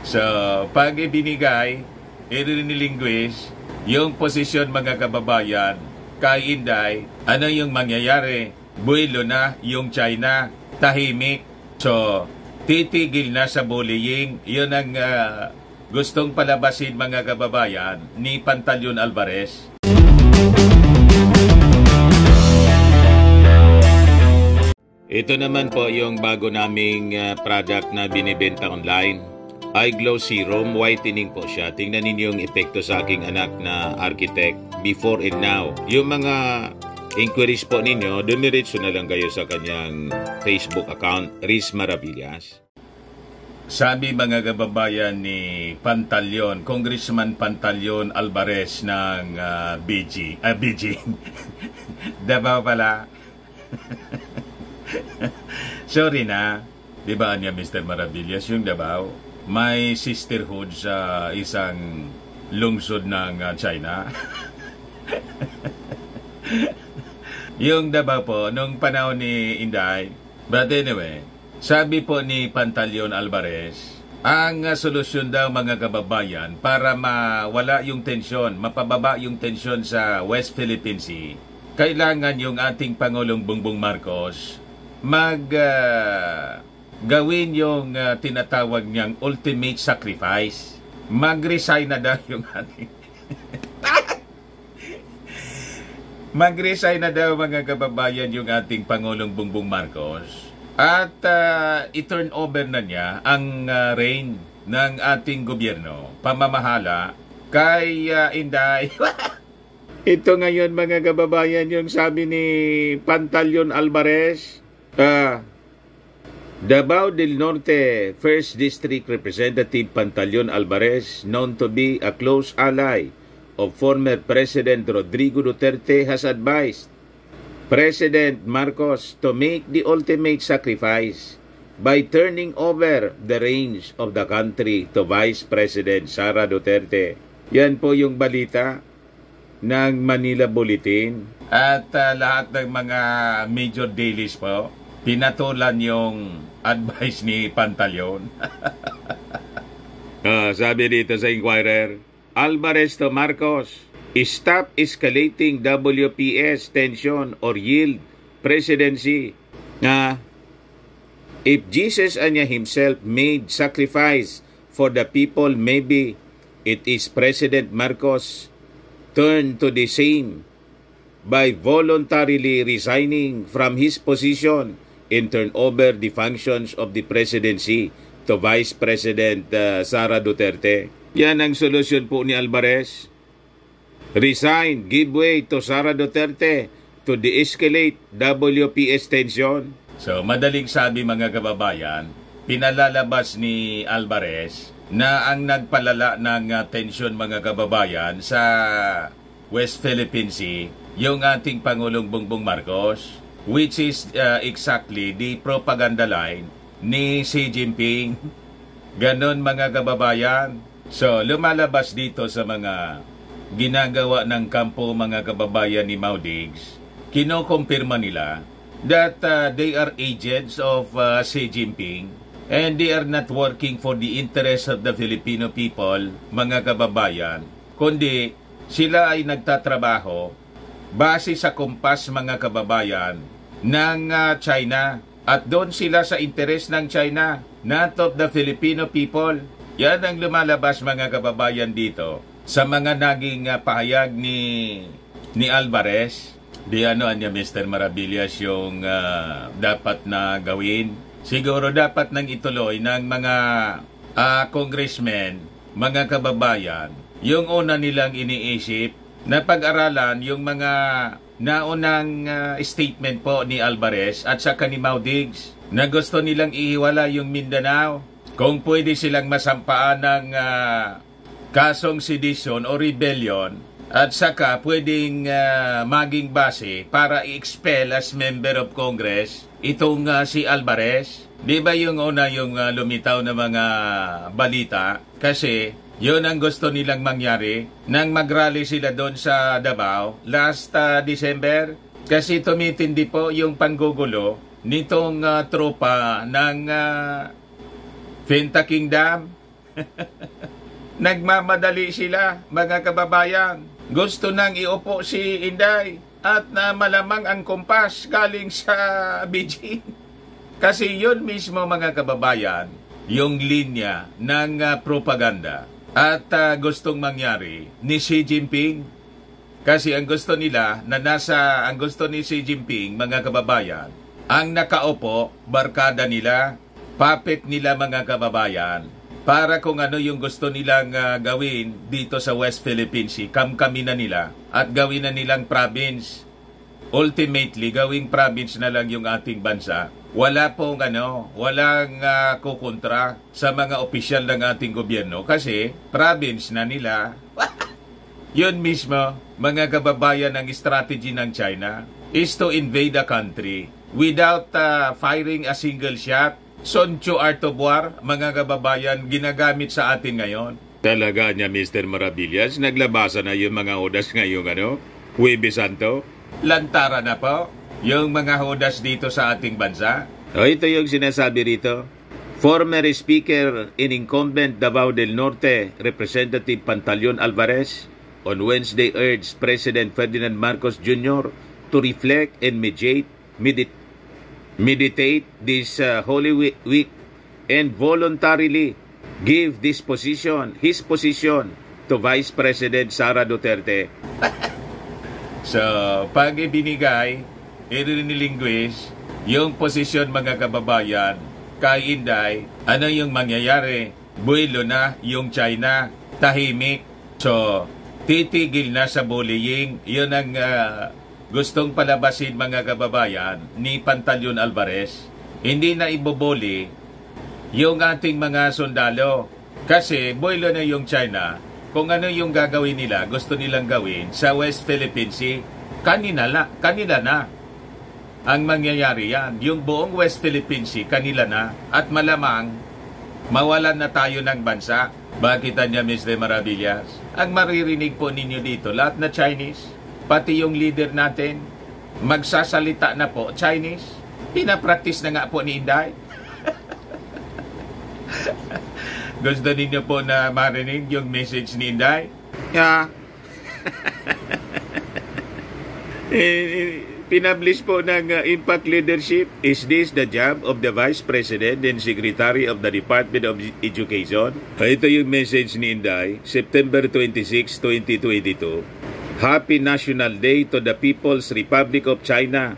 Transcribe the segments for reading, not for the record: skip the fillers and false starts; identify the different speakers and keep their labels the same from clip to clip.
Speaker 1: So, pag ibinigay, i-relinquish yung posisyon mga kababayan kay Inday, ano yung mangyayari? Buwelo na yung China, tahimik. So, titigil na sa bullying. Yun ang gustong palabasin mga kababayan ni Pantaleon Alvarez. Ito naman po yung bago naming product na binibenta online. Eye Glow Serum, whitening po siya. Tingnan ninyo yung epekto sa aking anak na architect before and now. Yung mga inquiries po ninyo, dumiretso na lang kayo sa kanyang Facebook account, Riz Maravillas. Sabi mga kababayan ni Pantaleon, Congressman Pantaleon Alvarez ng BG. Davao pala. Sorry na. Di ba niya Mr. Maravillas yung Davao? May sisterhood sa isang lungsod ng China. Yung Davao po, nung panahon ni Inday. But anyway, sabi po ni Pantaleon Alvarez, ang solusyon daw mga kababayan para mawala yung tensyon, mapababa yung tensyon sa West Philippine Sea, kailangan yung ating Pangulong Bongbong Marcos gawin yung tinatawag niyang ultimate sacrifice. Mag-resign na daw yung ating mag-resign na daw mga kababayan yung ating Pangulong Bongbong Marcos at i-turn over na niya ang reign ng ating gobyerno, pamamahala kay Inday. Ito ngayon mga kababayan yung sabi ni Pantaleon Alvarez, Davao del Norte 1st District Representative Pantaleon Alvarez, known to be a close ally of former President Rodrigo Duterte, has advised President Marcos to make the ultimate sacrifice by turning over the reins of the country to Vice President Sara Duterte. Yan po yung balita ng Manila Bulletin. At lahat ng mga major dailies po, pinatulan yung advice ni Pantaleon. Sabi dito sa Inquirer, Alvarez to Marcos, stop escalating WPS tension or yield presidency. If Jesus Anya himself made sacrifice for the people, maybe it is President Marcos turn to the same by voluntarily resigning from his position and turn over the functions of the presidency to Vice President Sara Duterte. Yan ang solusyon po ni Alvarez. Resign, give way to Sara Duterte to de-escalate WPS tension. So, madaling sabi mga kababayan, pinalalabas ni Alvarez na ang nagpalala ng tensyon mga kababayan sa West Philippine Sea, yung ating Pangulong Bongbong Marcos, which is exactly the propaganda line ni Xi Jinping. Ganon mga kababayan. So, lumalabas dito sa mga ginagawa ng kampo mga kababayan ni Maudigs, kinokompirma nila that they are agents of Xi Jinping and they are not working for the interest of the Filipino people, mga kababayan, kundi sila ay nagtatrabaho base sa kumpas mga kababayan ng China at doon sila sa interes ng China, not of the Filipino people. Yan ang lumalabas mga kababayan dito sa mga naging pahayag ni Alvarez. Di ano niya Mr. Maravillas yung dapat na gawin. Siguro dapat nang ituloy ng mga congressmen, mga kababayan, yung una nilang iniisip na pag-aralan yung mga naunang statement po ni Alvarez at saka ni Maudigs na gusto nilang ihiwala yung Mindanao. Kung pwede silang masampaan ng kasong sedition o rebellion at saka pwedeng maging base para i-expel as member of Congress itong si Alvarez. Di ba yung una yung lumitaw na mga balita? Kasi yun ang gusto nilang mangyari nang mag-rally sila doon sa Davao last December. Kasi tumitindi po yung panggugulo nitong tropa ng Fenta Kingdom. Nagmamadali sila, mga kababayan. Gusto nang iupo si Inday at na malamang ang kumpas galing sa Beijing. Kasi yun mismo, mga kababayan, yung linya ng propaganda at gustong mangyari ni Xi Jinping. Kasi ang gusto nila, ang gusto ni Xi Jinping, mga kababayan, ang nakaupo, barkada nila, puppet nila, mga kababayan, para kung ano yung gusto nilang gawin dito sa West Philippine Sea, kamkami na nila at gawin na nilang province. Ultimately, gawing province na lang yung ating bansa. Walang kukontra sa mga opisyal ng ating gobyerno kasi province na nila. Yun mismo, mga kababayan, ng strategy ng China is to invade a country without firing a single shot. Sun Tzu Art of War, mga kababayan, ginagamit sa atin ngayon. Talaga niya, Mr. Maravillas, naglabasan na yung mga hodas ngayong Huwebes Santo. Lantara na po yung mga hodas dito sa ating bansa. Ito yung sinasabi rito. Former Speaker and incumbent Davao del Norte, Representative Pantaleon Alvarez, on Wednesday urged President Ferdinand Marcos Jr. to reflect and meditate this Holy Week and voluntarily give his position to Vice President Sara Duterte. So, pag ibinigay, i-relinquish yung posisyon, mga kababayan, kay Inday, ano yung mangyayari? Buwelo na yung China, tahimik. So, titigil na sa bullying. Yun ang gustong palabasin, mga kababayan, ni Pantaleon Alvarez. Hindi na ibobuli yung ating mga sundalo. Kasi buwelo na yung China. Kung ano yung gagawin nila, gusto nilang gawin sa West Philippine Sea, kanila na. Ang mangyayari yan, yung buong West Philippine Sea, kanila na. At malamang, mawalan na tayo ng bansa. Bakit niya, Mr. Maravillas? Ang maririnig po ninyo dito, lahat na Chinese, pati yung leader natin, magsasalita na po Chinese. Pinapractice na nga po ni Inday. Gusto ninyo po na marinig yung message ni Inday? Yeah. Pinablish po ng Impact Leadership, is this the job of the Vice President and Secretary of the Department of Education? Ito yung message ni Inday, September 26, 2022. Happy National Day to the People's Republic of China.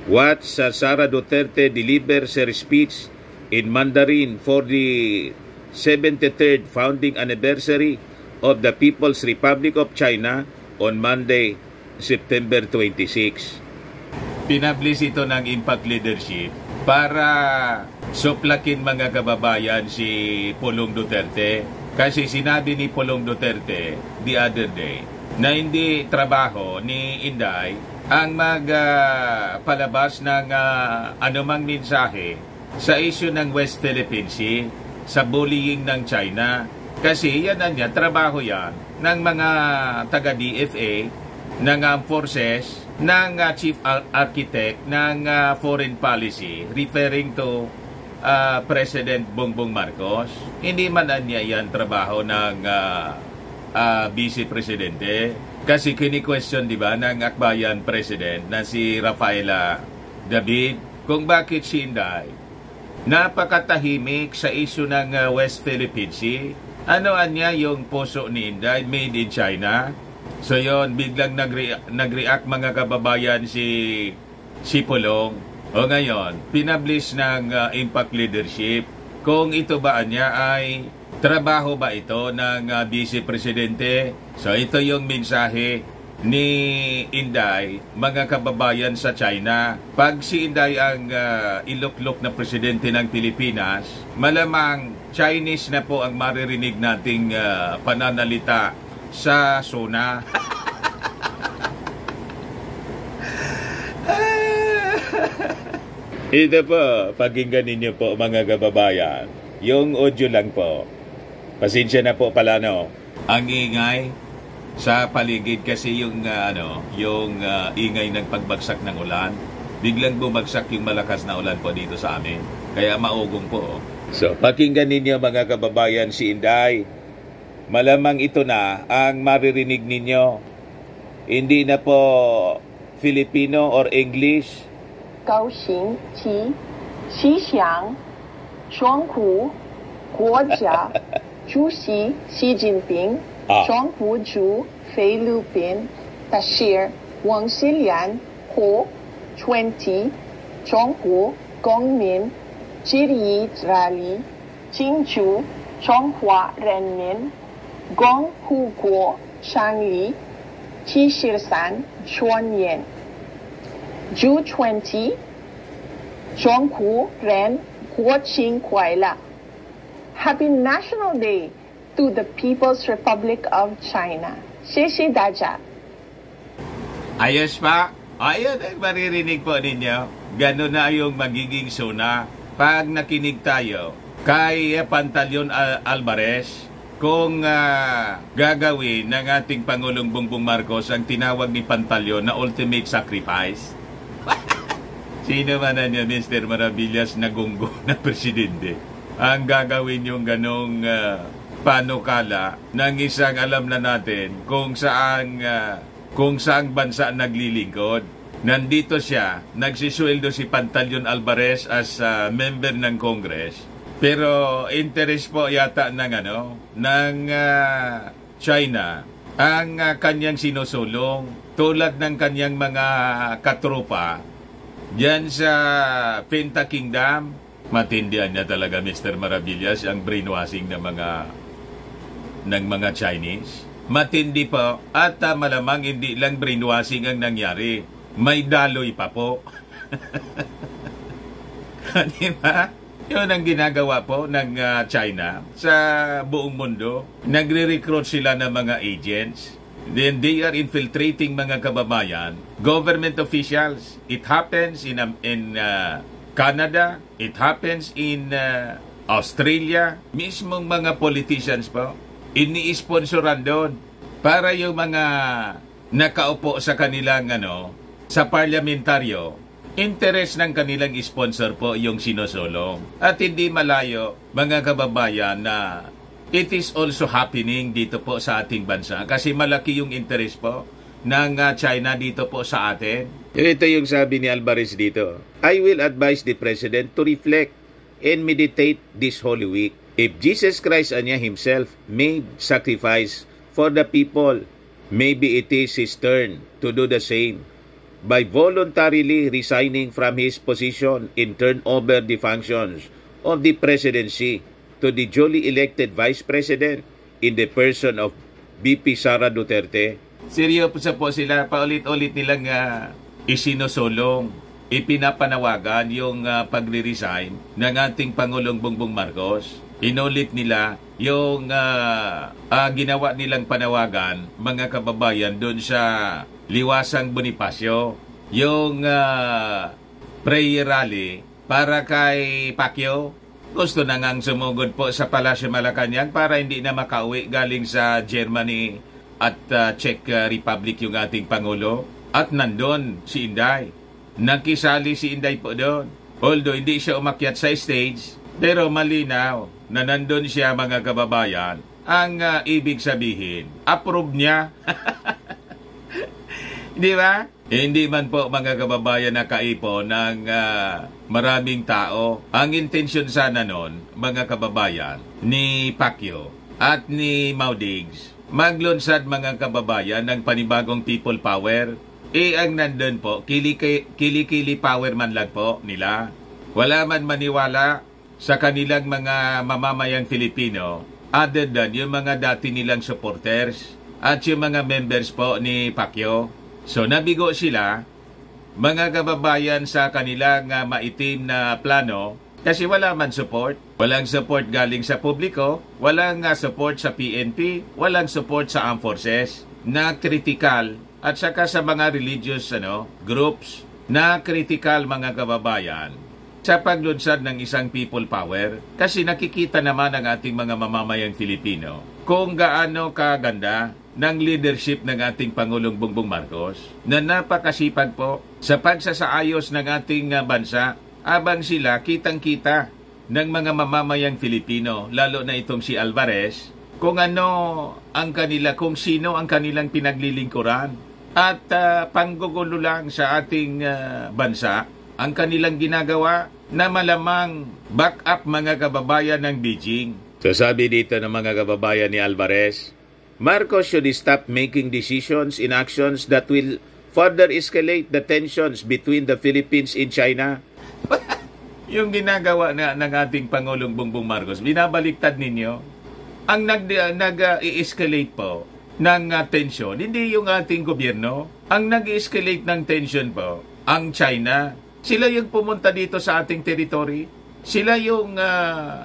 Speaker 1: Watch Sara Duterte delivers her speech in Mandarin for the 73rd founding anniversary of the People's Republic of China on Monday, September 26. Pinablis ito ng Impact Leadership para suplakin, mga kababayan, si Pulong Duterte. Kasi sinabi ni Pulong Duterte the other day na hindi trabaho ni Inday ang magpalabas ng anumang mensahe sa issue ng West Philippine Sea, sa bullying ng China. Kasi yan niya, trabaho yan ng mga taga-DFA, ng forces, ng chief architect ng foreign policy, referring to President Bongbong Marcos. Hindi man niya yan trabaho ng Vice Presidente. Kasi kini-question, di ba, ng Akbayan President na si Rafaela David kung bakit si Inday napakatahimik sa issue ng West Philippine Sea. Ano niya yung puso ni Inday, made in China? So yon, biglang nag-react, mga kababayan, si Pulong. O ngayon, pinablish ng Impact Leadership kung ito ba niya ay trabaho ba ito ng Vice Presidente. So ito yung mensahe ni Inday, mga kababayan sa China. Pag si Inday ang iluklok na presidente ng Pilipinas, malamang Chinese na po ang maririnig nating pananalita sa SONA. Ito po, pakinggan ninyo po, mga kababayan. Yung audio lang po. Pasensya na po pala, no? Ang ingay sa paligid kasi yung ingay ng pagbagsak ng ulan. Biglang bumagsak yung malakas na ulan po dito sa amin. Kaya maugong po. So, pakinggan ninyo mga kababayan si Inday. Malamang ito na ang maririnig ninyo. Hindi na po Filipino or English.
Speaker 2: 高兴及吉祥双湖国家主席习近平双湖驻菲律宾大使王锡良和20中国公民致意大力庆祝中华人民共和国成立73周年。June 20, 中国人国庆快乐 Happy National Day to the People's Republic of China. 谢谢大家。
Speaker 1: Ayos pa? Ayun ang maririnig po ninyo. Ganun na yung magiging suna pag nakinig tayo kay Pantaleon Alvarez kung gagawin ng ating Pangulong Bongbong Marcos ang tinawag ni Pantaleon na ultimate sacrifice. Sino man na niya, Mr. Maravillas, na gunggo na presidente, ang gagawin yung ganong panukala ng isang alam na natin kung saang bansa naglilingkod. Nandito siya, nagsisweldo si Pantaleon Alvarez as member ng Congress. Pero interest po yata ng China ang kanyang sinusulong tulad ng kanyang mga katropa diyan sa Penta Kingdom. Matindihan niya talaga, Mr. Maravillas, ang brainwashing ng mga Chinese. Matindi po at malamang hindi lang brainwashing ang nangyari. May daloy pa po. Di ba? Yun ang ginagawa po ng China sa buong mundo. Nagre-recruit sila ng mga agents. Then they are infiltrating mga kababayan, government officials. It happens in Canada, it happens in Australia. Mismong mga politicians po, ini-sponsoran doon para yung mga nakaupo sa kanilang sa parlamentaryo, interest ng kanilang sponsor po yung sinusulong. At hindi malayo, mga kababayan, na it is also happening dito po sa ating bansa kasi malaki yung interest po ng China dito po sa atin. Ito yung sabi ni Alvarez dito. I will advise the President to reflect and meditate this Holy Week. If Jesus Christ niya himself made sacrifice for the people, maybe it is his turn to do the same by voluntarily resigning from his position and turn over the functions of the presidency to the duly elected Vice President in the person of VP Sara Duterte. Seryoso po sila, paulit-ulit nilang isinusulong, ipinapanawagan yung pagre-resign ng ating Pangulong Bongbong Marcos. Inulit nila yung ginawa nilang panawagan, mga kababayan, doon sa Liwasang Bonifacio, yung prayer rally para kay Pacquiao. Gusto na ngang sumugod po sa Palasyo Malacanang para hindi na makauwi galing sa Germany at Czech Republic yung ating Pangulo. At nandun si Inday. Nakisali si Inday po doon. Although hindi siya umakyat sa stage, pero malinaw na nandun siya, mga kababayan. Ang ibig sabihin, approve niya. Di ba? Hindi man po, mga kababayan, nakaipo ng maraming tao. Ang intensyon sana nun, mga kababayan, ni Pacquiao at ni Maudigs, maglunsad, mga kababayan, ng panibagong people power. Ang nandun po, kilikili power man lang po nila. Wala man maniwala sa kanilang mga mamamayang Filipino other than yung mga dati nilang supporters at yung mga members po ni Pacquiao. So nabigo sila, mga kababayan, sa kanilang maitim na plano kasi wala man support. Walang support galing sa publiko, walang support sa PNP, walang support sa armed forces na critical, at saka sa mga religious groups na critical, mga kababayan, sa paglunsad ng isang people power. Kasi nakikita naman ng ating mga mamamayang Filipino kung gaano kaganda ng leadership ng ating Pangulong Bongbong Marcos na napakasipag po sa pagsasaayos ng ating bansa, abang sila kitang-kita ng mga mamamayang Filipino, lalo na itong si Alvarez, kung ano ang kung sino ang kanilang pinaglilingkuran at panggugulo lang sa ating bansa ang kanilang ginagawa na malamang back up mga kababayan ng Beijing. So sabi dito ng mga kababayan ni Alvarez, Marcos should stop making decisions in actions that will further escalate the tensions between the Philippines and China. Yung ginagawa ng ating Pangulong Bongbong Marcos, binabaliktad ninyo. Ang nag-i-escalate po ng tension, hindi yung ating gobyerno. Ang nag-i-escalate ng tension po, ang China. Sila yung pumunta dito sa ating territory. Sila yung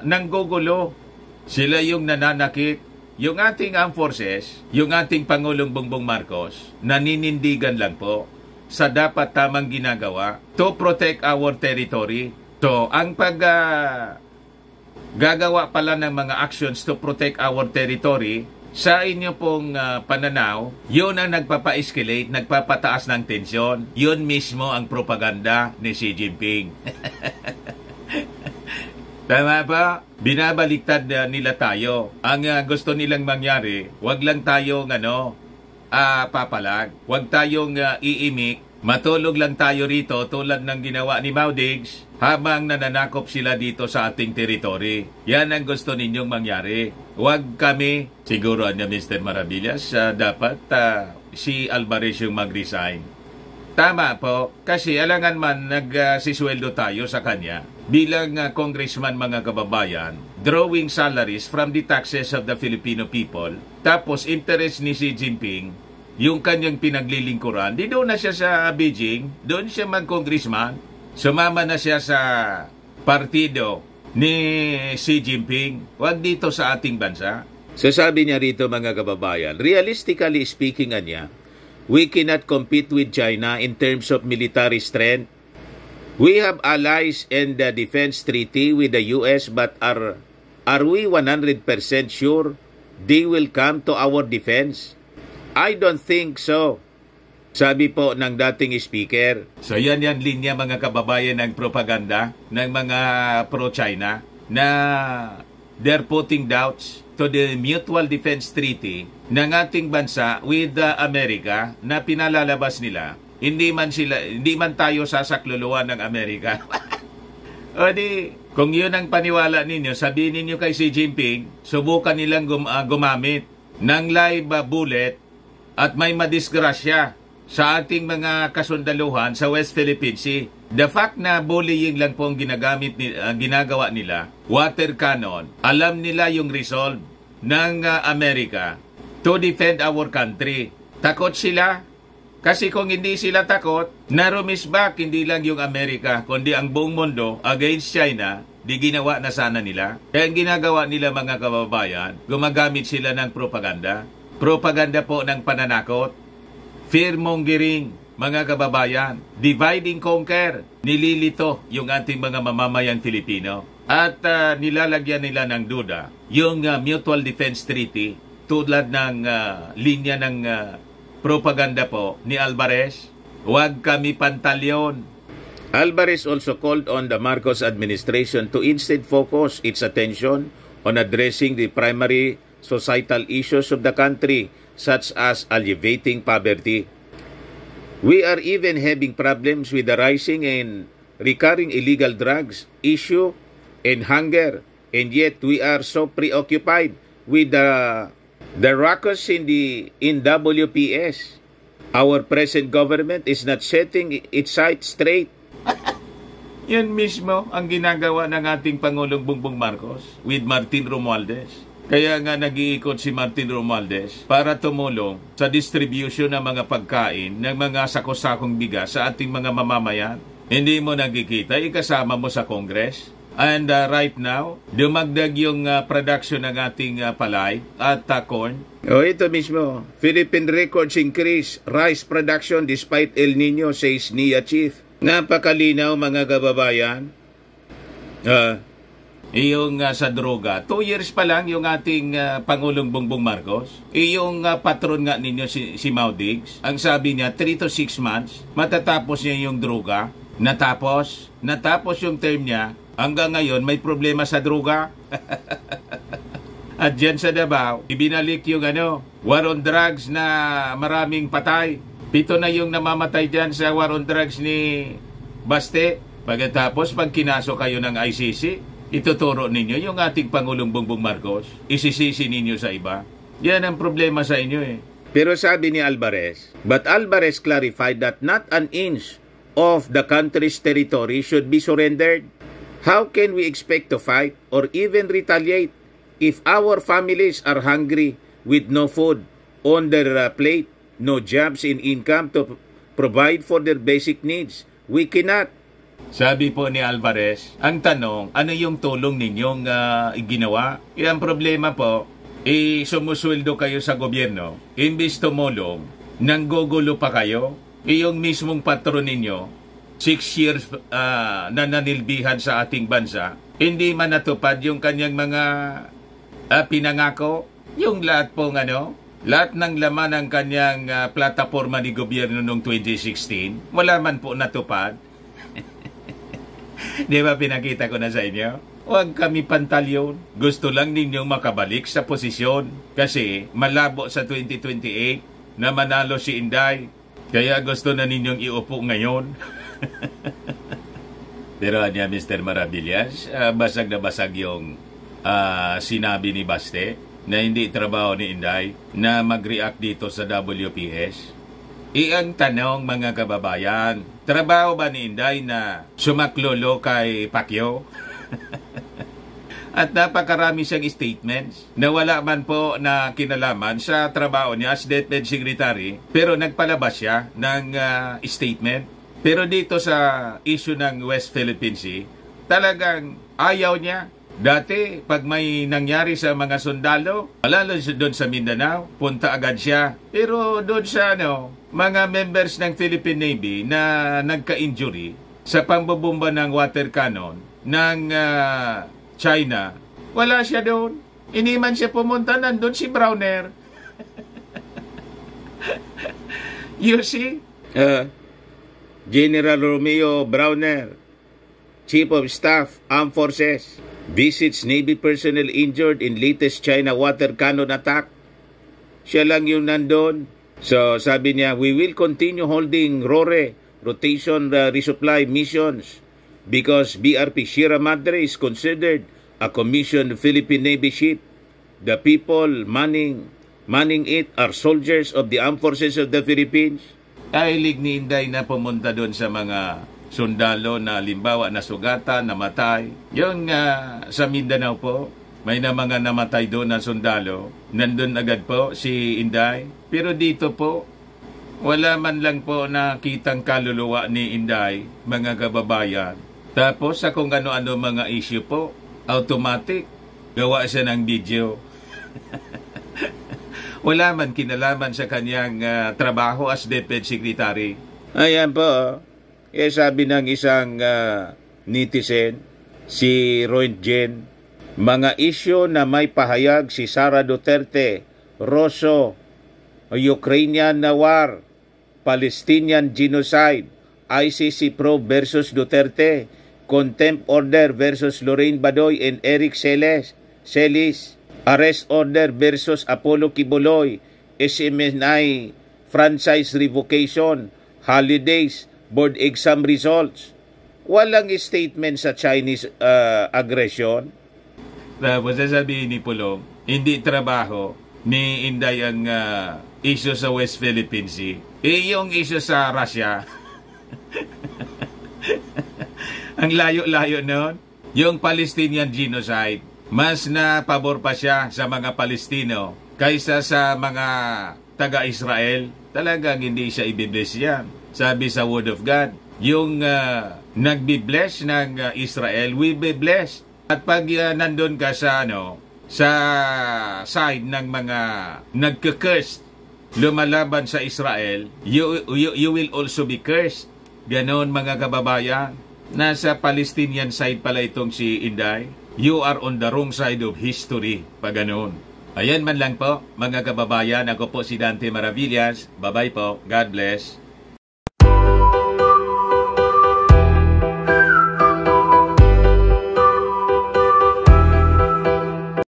Speaker 1: nanggugulo. Sila yung nananakit. Yung ating armed forces, yung ating Pangulong Bongbong Marcos, naninindigan lang po sa dapat tamang ginagawa to protect our territory. So, ang gagawa pala ng mga actions to protect our territory, sa inyo pong pananaw, yun ang nagpapa-escalate, nagpapataas ng tensyon. Yun mismo ang propaganda ni Xi Jinping. Tama ba? Binabaliktad nila tayo. Ang gusto nilang mangyari, wag lang tayong papalag. Wag tayong iimik. Matulog lang tayo rito tulad ng ginawa ni Mau Diggs habang nananakop sila dito sa ating teritoryo. Yan ang gusto ninyong mangyari. Huwag kami, siguro Mr. Maravillas, dapat si Alvarez yung mag-resign. Tama po, kasi alangan man nagsisweldo tayo sa kanya bilang congressman mga kababayan, drawing salaries from the taxes of the Filipino people, tapos interest ni Xi Jinping, yung kanyang pinaglilingkuran, di doon na siya sa Beijing, doon siya mag-congressman, sumama na siya sa partido ni Xi Jinping, wag dito sa ating bansa. So sabi niya rito mga kababayan, realistically speaking niya, we cannot compete with China in terms of military strength. We have allies in the defense treaty with the US, but are we 100% sure they will come to our defense? I don't think so. Sabi po ng dating speaker. So yan linya mga kababayan ng propaganda ng mga pro-China na they're putting doubts to the mutual defense treaty ng ating bansa with America na pinalalabas nila. Hindi man tayo sasakluluan ng Amerika. O di, kung yun ang paniwala ninyo, sabihin ninyo kay Xi Jinping, subukan nilang gumamit ng live bullet at may madisgrasya sa ating mga kasundaluhan sa West Philippine Sea. The fact na bullying lang po ang ginagawa nila, water cannon, alam nila yung resolve ng Amerika to defend our country. Takot sila. Kasi kung hindi sila takot, narumisbak hindi lang yung Amerika, kundi ang buong mundo against China, di ginawa na sana nila. Kaya ang ginagawa nila mga kababayan, gumagamit sila ng propaganda. Propaganda po ng pananakot. Fear-mongering, mga kababayan. Divide and conquer. Nililito yung ating mga mamamayang Filipino. At nilalagyan nila ng duda yung Mutual Defense Treaty tulad ng linya ng propaganda po ni Alvarez. Huwag kami pantalyon. Alvarez also called on the Marcos administration to instead focus its attention on addressing the primary societal issues of the country, such as alleviating poverty. We are even having problems with the rising and recurring illegal drugs issue and hunger, and yet we are so preoccupied with the ruckus in WPS. Our present government is not setting its sights straight. Yan mismo ang ginagawa ng ating Pangulong Bongbong Marcos with Martin Romualdez. Kaya nga nag-iikot si Martin Romualdez para tumulong sa distribution ng mga pagkain ng mga sakos-sakong bigas sa ating mga mamamayan. Hindi mo nagkikita, ikasama mo sa Congress. And right now, dumagdag yung production ng ating palay at corn. Ito mismo, Philippine records increase rice production despite El Nino, says NIA Chief. Napakalinaw mga kababayan. Iyong sa droga, 2 years pa lang yung ating Pangulong Bongbong Marcos. Iyong patron nga ninyo si Mau Diggs, ang sabi niya 3 to 6 months, matatapos niya yung droga. Natapos yung term niya, hanggang ngayon may problema sa droga. At dyan sa Davao, ibinalik yung war on drugs na maraming patay. 7 na yung namamatay dyan sa war on drugs ni Baste. Pagkatapos, pag kinaso kayo ng ICC, ituturo ninyo yung ating Pangulong Bongbong Marcos. Isisisi ninyo sa iba. Yan ang problema sa inyo eh. Pero sabi ni Alvarez, but Alvarez clarified that not an inch of the country's territory should be surrendered. How can we expect to fight or even retaliate if our families are hungry with no food on their plate, no jobs in income to provide for their basic needs? We cannot. Sabi po ni Alvarez, ang tanong, ano yung tulong ninyong ginawa? Ang problema po, sumusweldo kayo sa gobyerno, imbis tumulong, nanggugulo pa kayo, yung mismong patron ninyo, 6 years na nanilbihan sa ating bansa, hindi man natupad yung kanyang mga pinangako, yung lahat pong lahat ng laman ng kanyang plataforma ni gobyerno noong 2016, wala man po natupad. Di ba pinakita ko na sa inyo? Huwag kami pantalyon. Gusto lang ninyong makabalik sa posisyon kasi malabo sa 2028 na manalo si Inday. Kaya gusto na ninyong iupo ngayon. Pero Mr. Maravillas, basag na basag yung sinabi ni Baste na hindi trabaho ni Inday na mag-react dito sa WPS. Ang tanong mga kababayan, trabaho ba ni Inday na sumaklolo kay Pacquiao? At napakarami siyang statements na wala man po na kinalaman sa trabaho niya as DepEd Secretary, pero nagpalabas siya ng statement. Pero dito sa issue ng West Philippine Sea, talagang ayaw niya. Dati, pag may nangyari sa mga sundalo, lalo doon sa Mindanao, punta agad siya. Pero doon sa mga members ng Philippine Navy na nagka-injury sa pambubumba ng water cannon ng China, wala siya doon. Iniman siya pumunta, nandun si Browner. You see? General Romeo Browner, Chief of Staff, Armed Forces, visits Navy personnel injured in latest China water cannon attack. Siya lang yung nandun. So sabi niya, we will continue holding RORE, rotation resupply missions, because BRP Sierra Madre is considered a commissioned Philippine Navy ship. The people manning it are soldiers of the Armed Forces of the Philippines. Kahilig ni Inday na pumunta doon sa mga sundalo na limbawa na sugatan, namatay. Yung sa Mindanao po, may na mga namatay doon na sundalo. Nandun agad po si Inday. Pero dito po, wala man lang po nakitang kaluluwa ni Inday, mga kababayan. Tapos sa kung ano-ano mga issue po, automatic, gawa siya ng video. Wala man kinalaman sa kanyang trabaho as DepEd Secretary. Ayan po, sabi ng isang netizen, si Roentgen, mga isyo na may pahayag si Sara Duterte, Rosso, Ukrainian na war, Palestinian genocide, ICC probe versus Duterte, contempt order versus Lorraine Badoy and Eric Celis, arrest order versus Apollo Kibuloy, SMNI franchise revocation, holidays, board exam results. Walang statement sa Chinese aggression. Tapos sasabihin ni Pulong, hindi trabaho ni Inday ang issue sa West Philippine Sea. Yung issue sa Russia, ang layo-layo noon, yung Palestinian genocide, mas na pabor pa siya sa mga Palestino kaysa sa mga taga-Israel. Talagang hindi siya ibibless yan. Sabi sa Word of God, yung nagbi-bless ng Israel, we be blessed. At pag nandun ka sa sa side ng mga nagka-cursed, lumalaban sa Israel, you will also be cursed. Ganon mga kababayan. Nasa Palestinian side pala itong si Inday. You are on the wrong side of history. Pag ganon. Ayan man lang po mga kababayan. Ako po si Dante Maravillas. Bye-bye po. God bless.